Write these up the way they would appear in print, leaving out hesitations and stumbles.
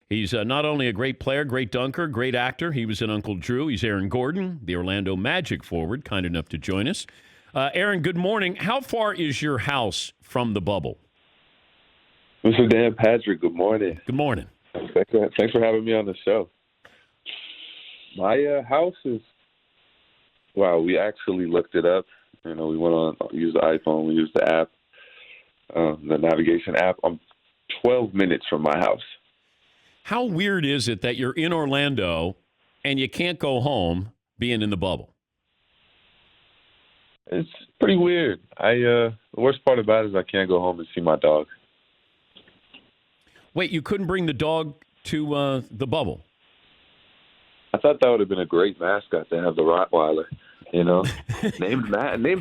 He's not only a great player, great dunker, great actor. He was in Uncle Drew. He's Aaron Gordon, the Orlando Magic forward, kind enough to join us. Aaron, good morning. How far is your house from the bubble? Mr. Dan Patrick, good morning. Good morning. Thanks for having me on the show. My house is, wow, we actually looked it up. We went on, used the iPhone, we used the app, the navigation app. I'm 12 minutes from my house. How weird is it that you're in Orlando and you can't go home being in the bubble? It's pretty weird. The worst part about it is I can't go home and see my dog. Wait, you couldn't bring the dog to the bubble? I thought that would have been a great mascot to have the Rottweiler, named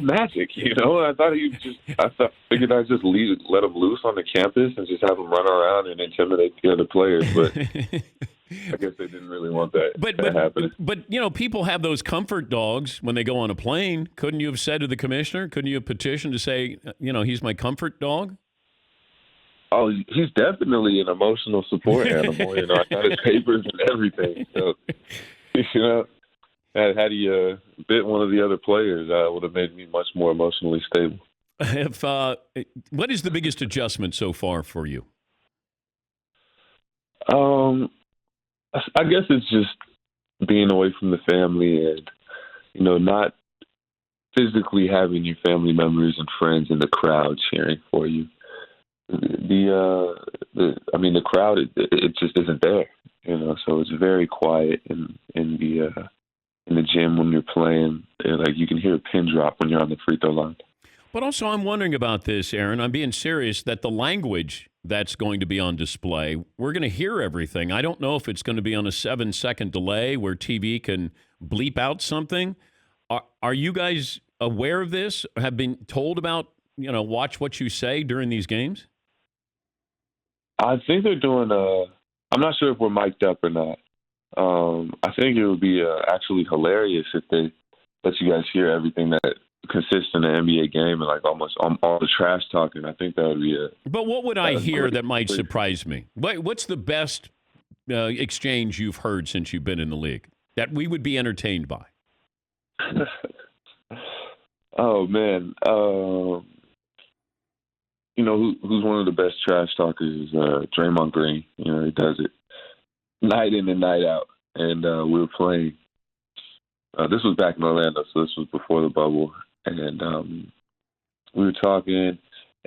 Magic. I figured I'd just let him loose on the campus and just have him run around and intimidate the other players. But I guess they didn't really want that to happen. But people have those comfort dogs when they go on a plane. Couldn't you have said to the commissioner? Couldn't you have petitioned to say, he's my comfort dog? Oh, he's definitely an emotional support animal. I got his papers and everything. So, had he bit one of the other players, that would have made me much more emotionally stable. What is the biggest adjustment so far for you? I guess it's just being away from the family and, not physically having your family members and friends in the crowd cheering for you. The crowd, it just isn't there, so it's very quiet in the gym when you're playing. Like you can hear a pin drop when you're on the free throw line. But also I'm wondering about this, Aaron. I'm being serious that the language that's going to be on display, we're going to hear everything. I don't know if it's going to be on a 7-second delay where TV can bleep out something. Are you guys aware of this? Have been told about, watch what you say during these games? I think they're doing I'm not sure if we're mic'd up or not. I think it would be actually hilarious if they let you guys hear everything that consists in an NBA game and like almost all the trash talking. I think that would be But what would I hear that might surprise me? What's the best exchange you've heard since you've been in the league that we would be entertained by? Oh, man. Who's one of the best trash talkers is Draymond Green. He does it night in and night out. And we were playing. This was back in Orlando, so this was before the bubble. And we were talking,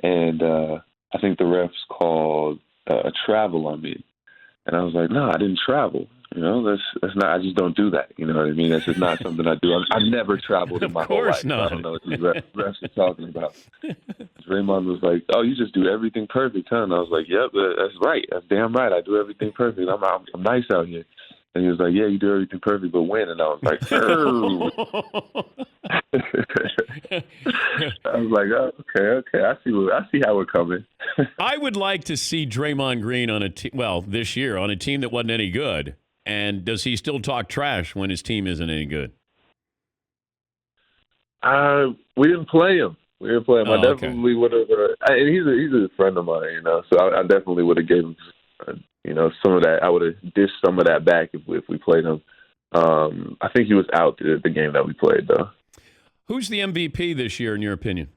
and I think the refs called a travel on me. And I was like, no, I didn't travel. That's not. I just don't do that. You know what I mean? That's just not something I do. I've never traveled in my whole life. Not. I don't know what these refs are talking about. Draymond was like, "Oh, you just do everything perfect, huh?" And I was like, "Yep, that's right. That's damn right. I do everything perfect. I'm nice out here." And he was like, "Yeah, you do everything perfect, but when?" And I was like, "Oh." I was like, "Oh, okay. I see how we're coming." I would like to see Draymond Green on this year on a team that wasn't any good. And does he still talk trash when his team isn't any good? We didn't play him. Oh, I definitely would have. And he's a friend of mine, So I definitely would have gave him, some of that. I would have dished some of that back if we played him. I think he was out the game that we played, though. Who's the MVP this year, in your opinion?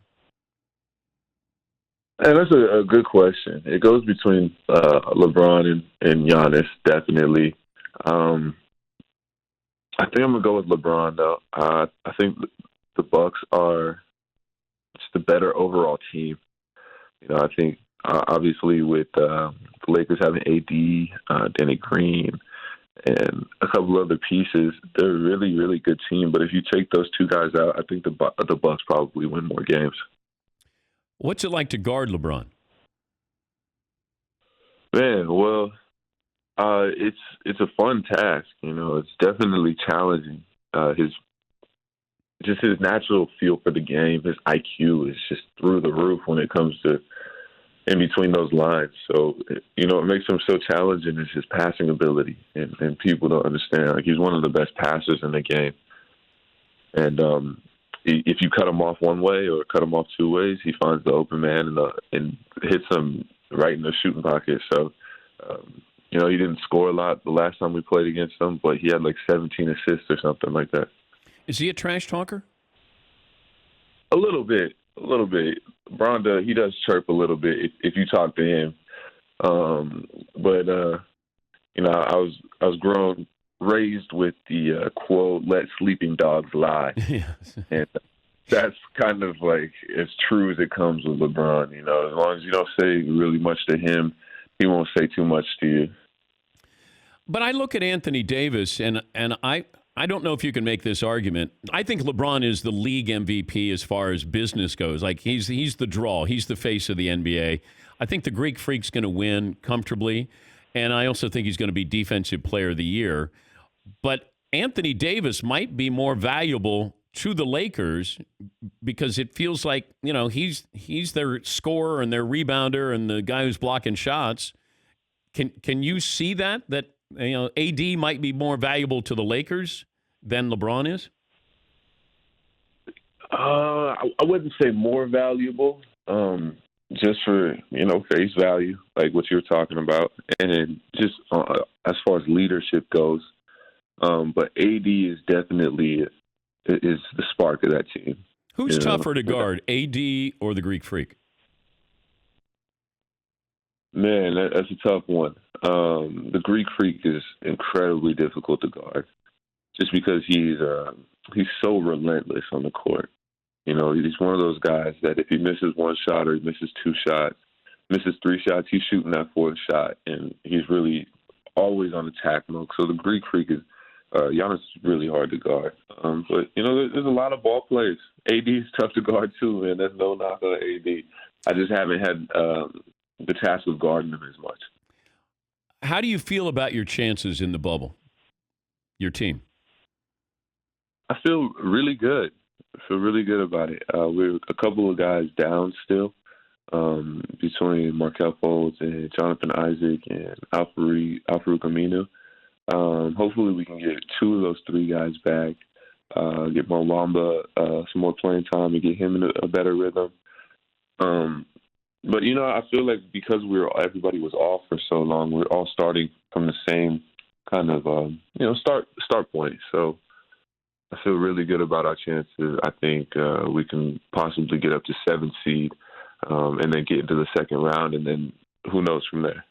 And that's a good question. It goes between LeBron and Giannis, definitely. I think I'm gonna go with LeBron though. I think the Bucks are just the better overall team. I think obviously with the Lakers having AD, Danny Green, and a couple other pieces, they're a really, really good team. But if you take those two guys out, I think the Bucks probably win more games. What's it like to guard LeBron? Man, well. It's a fun task, It's definitely challenging. His natural feel for the game, his IQ is just through the roof when it comes to in between those lines. So, what makes him so challenging is his passing ability, and people don't understand. Like he's one of the best passers in the game, and if you cut him off one way or cut him off two ways, he finds the open man and hits him right in the shooting pocket. So. He didn't score a lot the last time we played against him, but he had like 17 assists or something like that. Is he a trash talker? A little bit. LeBron, he does chirp a little bit if you talk to him. But I was raised with the quote, "Let sleeping dogs lie," Yes. and that's kind of like as true as it comes with LeBron. As long as you don't say really much to him, he won't say too much to you. But I look at Anthony Davis, and I don't know if you can make this argument. I think LeBron is the league MVP as far as business goes. Like he's the draw. He's the face of the NBA. I think the Greek Freak's going to win comfortably, and I also think he's going to be Defensive Player of the Year. But Anthony Davis might be more valuable to the Lakers because it feels like, he's their scorer and their rebounder and the guy who's blocking shots. Can you see that AD might be more valuable to the Lakers than LeBron is? I wouldn't say more valuable, just for, face value, like what you were talking about, and just as far as leadership goes. But AD is definitely is the spark of that team. Who's tougher to guard, AD or the Greek Freak? Man, that's a tough one. The Greek Freak is incredibly difficult to guard, just because he's so relentless on the court. He's one of those guys that if he misses one shot or he misses two shots, misses three shots, he's shooting that fourth shot, and he's really always on attack mode. So the Greek Freak is Giannis is really hard to guard. But there's a lot of ball players. AD is tough to guard too, man. That's no knock on AD. I just haven't had the task of guarding him as much. How do you feel about your chances in the bubble? Your team? I feel really good. About it. We're a couple of guys down still, between Markelle Fultz and Jonathan Isaac and Al-Farouq Aminu. Hopefully we can get two of those three guys back, get Mwamba some more playing time and get him in a better rhythm. But, I feel like because everybody was off for so long, we're all starting from the same kind of, start point. So I feel really good about our chances. I think we can possibly get up to 7th seed and then get into the second round, and then who knows from there.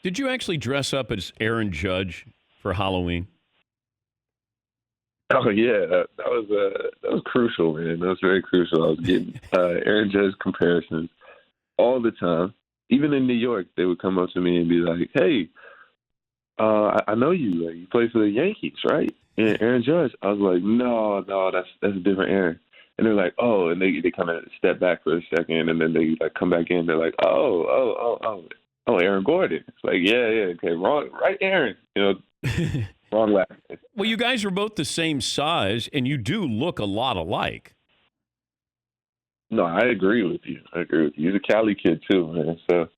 Did you actually dress up as Aaron Judge for Halloween? Oh yeah, that was crucial, man. That was very crucial. I was getting Aaron Judge comparisons all the time. Even in New York, they would come up to me and be like, "Hey, I know you. You play for the Yankees, right?" And Aaron Judge. I was like, "No, that's a different Aaron." And they're like, "Oh," and they kind of step back for a second, and then they like come back in. They're like, "Oh, Aaron Gordon." It's like, yeah, okay, wrong, right, Aaron. Wrong last name. Well, you guys are both the same size, and you do look a lot alike. No, I agree with you. He's a Cali kid too, man. So,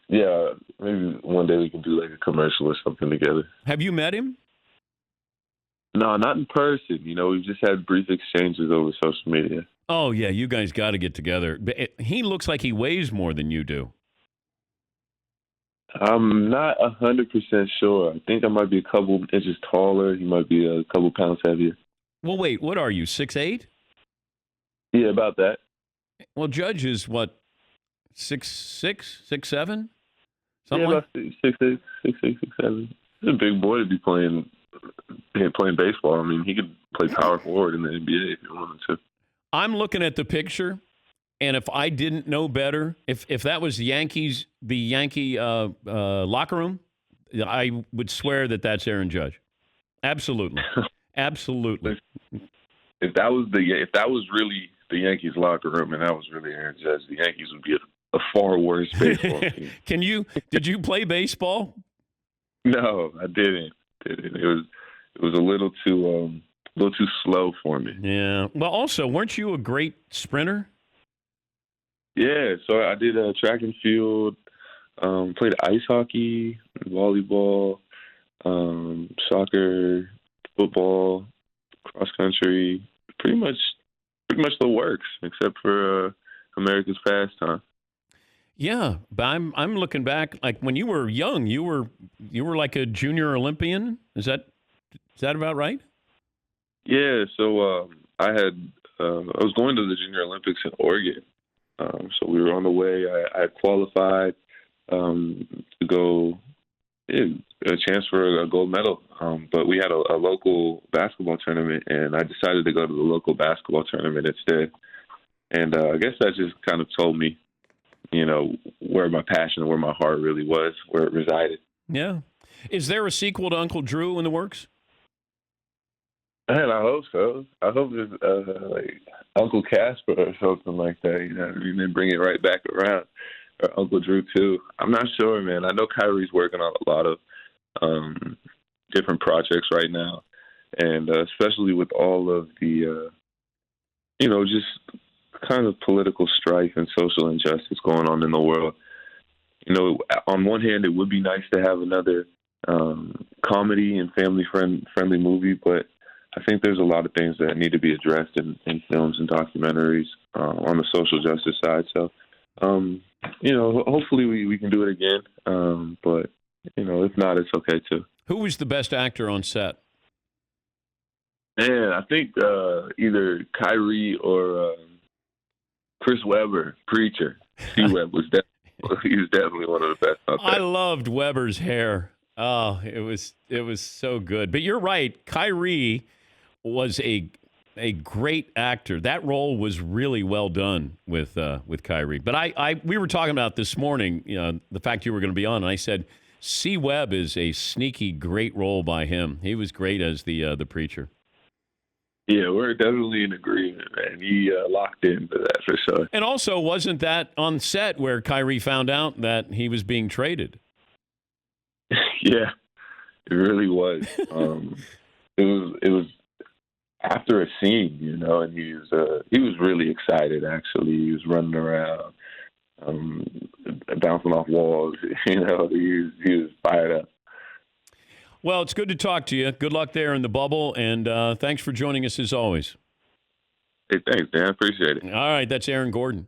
yeah, maybe one day we can do like a commercial or something together. Have you met him? No, not in person. We've just had brief exchanges over social media. Oh, yeah, you guys got to get together. He looks like he weighs more than you do. I'm not 100% sure. I think I might be a couple inches taller. He might be a couple pounds heavier. Well, wait, what are you, 6'8"? Yeah, about that. Well, Judge is what, 6'6", 6'7"? Something yeah, about 6'6", 6'7". He's a big boy to be playing baseball. I mean, he could play power forward in the NBA if he wanted to. I'm looking at the picture, and if I didn't know better, if that was the Yankee locker room, I would swear that that's Aaron Judge. Absolutely, absolutely. If that was really the Yankees locker room, and that was really Aaron Judge, the Yankees would be a far worse baseball team. Did you play baseball? No, I didn't. It was a little too slow for me. Yeah. Well, also, weren't you a great sprinter? Yeah. So I did track and field, played ice hockey, volleyball, soccer, football, cross country. Pretty much the works, except for America's pastime. Yeah, but I'm looking back. Like when you were young, you were like a junior Olympian. Is that about right? Yeah, so I was going to the Junior Olympics in Oregon. So we were on the way. I qualified to go, yeah, a chance for a gold medal. But we had a local basketball tournament, and I decided to go to the local basketball tournament instead. And I guess that just kind of told me, where my passion, where my heart really was, where it resided. Yeah. Is there a sequel to Uncle Drew in the works? And I hope so. I hope it's like Uncle Casper or something like that. They bring it right back around. Or Uncle Drew too. I'm not sure, man. I know Kyrie's working on a lot of different projects right now, and especially with all of the, just kind of political strife and social injustice going on in the world. On one hand, it would be nice to have another comedy and family movie, but I think there's a lot of things that need to be addressed in films and documentaries on the social justice side. So, hopefully we can do it again. But, if not, it's okay too. Who was the best actor on set? And I think either Kyrie or Chris Webber, Preacher. C-Web he was definitely one of the best out there. I loved Weber's hair. Oh, it was so good. But you're right. Kyrie was a great actor. That role was really well done with Kyrie. But we were talking about this morning, the fact you were going to be on, and I said C. Webb is a sneaky great role by him. He was great as the preacher. Yeah, we're definitely in agreement, man. He locked into that for sure. And also, wasn't that on set where Kyrie found out that he was being traded? Yeah, it really was. It was after a scene, and he was really excited. Actually, he was running around, bouncing off walls. He was fired up. Well, it's good to talk to you. Good luck there in the bubble, and thanks for joining us as always. Hey, thanks, Dan. Appreciate it. All right, that's Aaron Gordon.